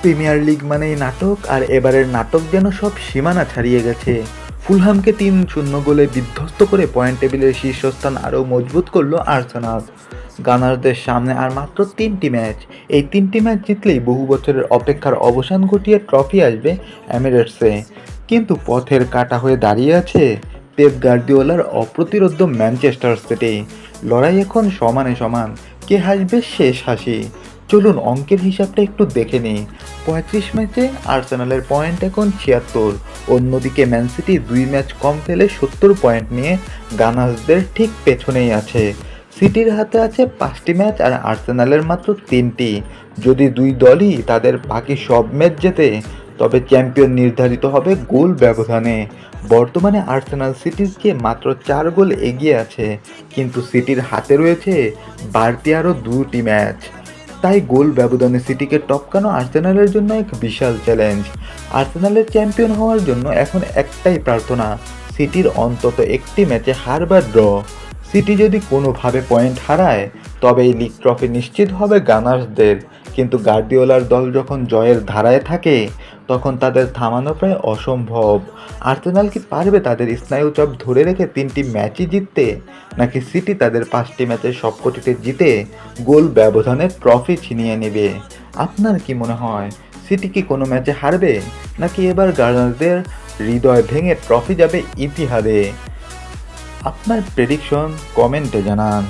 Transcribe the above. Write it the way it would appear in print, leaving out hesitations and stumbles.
Premier league মানেই নাটক, আর এবারের নাটক যেন সব সীমানা ছাড়িয়ে গেছে। ফুলহামকে ৩-০ গোলে বিধ্বস্ত করে পয়েন্ট টেবিলের শীর্ষস্থান আরও মজবুত করল আর্সেনাল। গানারদের সামনে আর মাত্র ৩টি ম্যাচ। এই ৩টি ম্যাচ জিতলেই বহু বছরের অপেক্ষার অবসান ঘটিয়ে ট্রফি আসবে এমিরেটসে। কিন্তু পথের কাঁটা হয়ে দাঁড়িয়ে আছে পেপ গার্দিওলার অপ্রতিরোধ্য ম্যানচেস্টার সিটি। লড়াই এখন সমানে সমান, কে হাসবে শেষ হাসি। চলুন অঙ্কের হিসাবটা একটু দেখে নিই। ৩৫ ম্যাচে আর্সেনালের পয়েন্ট এখন ৭৬। অন্যদিকে ম্যান সিটি ২ ম্যাচ কম খেলে ৭০ পয়েন্ট নিয়ে গানার্সদের ঠিক পেছনেই আছে। সিটির হাতে আছে ৫টি ম্যাচ আর আর্সেনালের মাত্র ৩টি। যদি দুই দলই তাদের বাকি সব ম্যাচ জেতে, তবে চ্যাম্পিয়ন নির্ধারিত হবে গোল ব্যবধানে। বর্তমানে আর্সেনাল সিটিকে মাত্র ৪ গোল এগিয়ে আছে, কিন্তু সিটির হাতে রয়েছে বাড়তি আরও ২টি ম্যাচ। তাই গোল ব্যবধানে সিটিকে টপকানো আর্সেনালের জন্য এক বিশাল চ্যালেঞ্জ। আর্সেনালের চ্যাম্পিয়ন হওয়ার জন্য এখন একটাই প্রার্থনা, সিটির অন্তত একটি ম্যাচে হার বা ড্র। সিটি যদি কোনোভাবে পয়েন্ট হারায়, তবে এই লিগ ট্রফি নিশ্চিত হবে গানার্সদের। কিন্তু গার্দিওলার দল যখন জয়ের ধারায় থাকে, তখন তাদের থামানো প্রায় অসম্ভব। আর্সেনাল কি পারবে তাদের স্নায়ুচাপ ধরে রেখে ৩টি ম্যাচই জিততে, নাকি সিটি তাদের ৫টি ম্যাচের সবকটিতে জিতে গোল ব্যবধানে ট্রফি ছিনিয়ে নেবে? আপনার কি মনে হয়, সিটি কি কোনো ম্যাচে হারবে, নাকি এবার গানারদের হৃদয় ভেঙে ট্রফি যাবে ইতিহাদে? আপনার প্রেডিকশন কমেন্টে জানান।